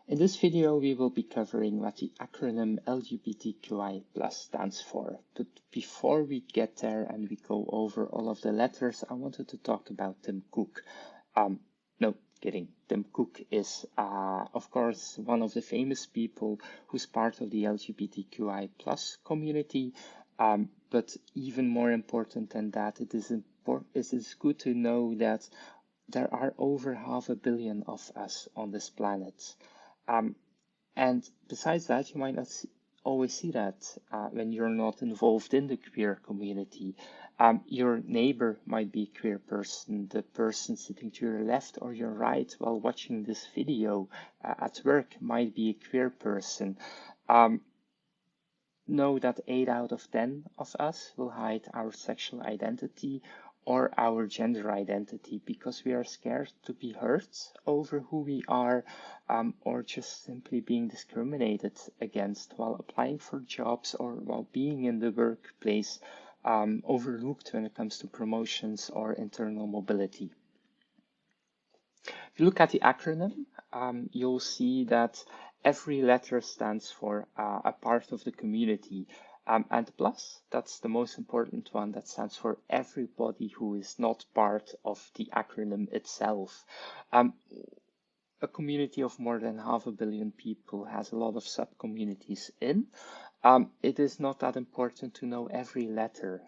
In this video, we will be covering what the acronym LGBTQI+ stands for. But before we get there and we go over all of the letters, I wanted to talk about Tim Cook. No, kidding. Tim Cook is, of course, one of the famous people who's part of the LGBTQI+ community. But even more important than that, it is good to know that there are over 500 million of us on this planet. And besides that, you might not always see that when you're not involved in the queer community. Your neighbor might be a queer person, the person sitting to your left or your right while watching this video at work might be a queer person. Know that 8 out of 10 of us will hide our sexual identity or our gender identity because we are scared to be hurt over who we are, or just simply being discriminated against while applying for jobs or while being in the workplace, overlooked when it comes to promotions or internal mobility. If you look at the acronym, you'll see that every letter stands for a part of the community. And plus, that's the most important one, that stands for everybody who is not part of the acronym itself. A community of more than 500 million people has a lot of sub-communities in. It is not that important to know every letter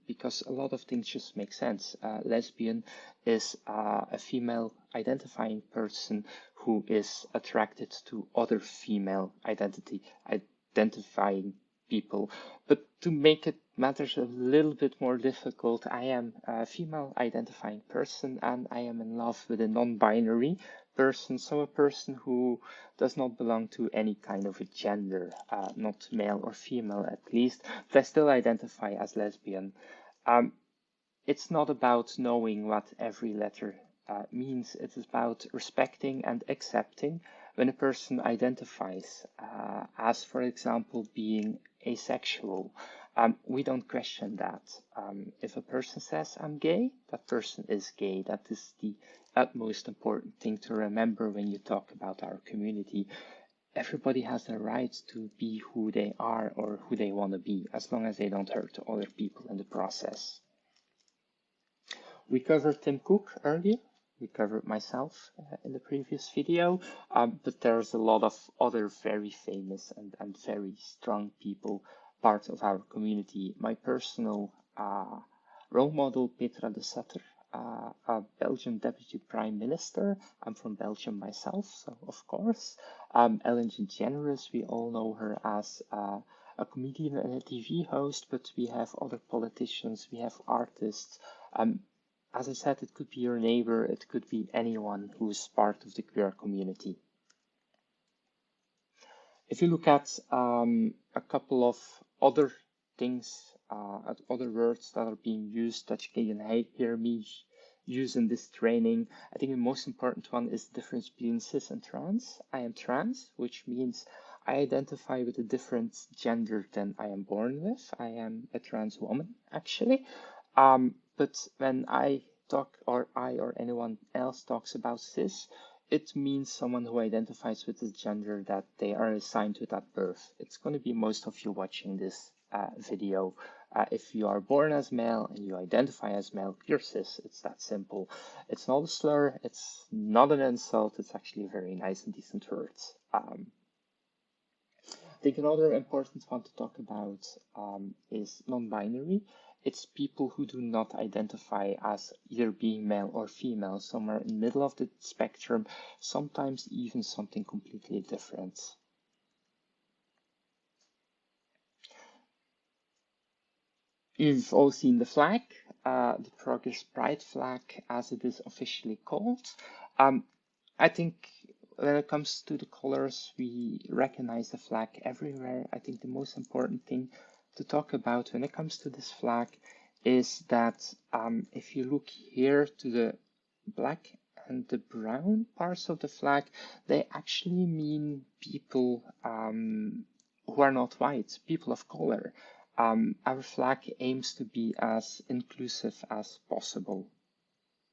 because a lot of things just make sense. Lesbian is a female identifying person who is attracted to other female identifying people. But to make it matters a little bit more difficult, I am a female identifying person and I am in love with a non-binary person, so a person who does not belong to any kind of a gender, not male or female at least, but I still identify as lesbian. It's not about knowing what every letter means. It is about respecting and accepting when a person identifies as, for example, being asexual. We don't question that. If a person says, I'm gay, that person is gay. That is the utmost important thing to remember when you talk about our community. Everybody has the right to be who they are or who they want to be, as long as they don't hurt other people in the process. We covered Tim Cook earlier. We covered myself in the previous video, but there's a lot of other very famous and very strong people part of our community. My personal role model, Petra de Sutter, a Belgian Deputy Prime Minister. I'm from Belgium myself, so of course. Ellen DeGeneres, we all know her as a comedian and a TV host, but we have other politicians, we have artists. As I said, it could be your neighbor, it could be anyone who is part of the queer community. If you look at a couple of other things, other words that are being used that you can hear me use in this training, I think the most important one is the difference between cis and trans. I am trans, which means I identify with a different gender than I am born with. I am a trans woman, actually. But when I talk, or I or anyone else talks about cis, it means someone who identifies with the gender that they are assigned with at birth. It's going to be most of you watching this video. If you are born as male and you identify as male, you're cis. It's that simple. It's not a slur. It's not an insult. It's actually a very nice and decent word. I think another important one to talk about is non-binary. It's people who do not identify as either being male or female, somewhere in the middle of the spectrum, sometimes even something completely different. You've all seen the flag, the Progress Pride flag, as it is officially called. I think when it comes to the colors, we recognize the flag everywhere. I think the most important thing to talk about when it comes to this flag is that if you look here to the black and the brown parts of the flag, they actually mean people who are not white, people of color. Our flag aims to be as inclusive as possible.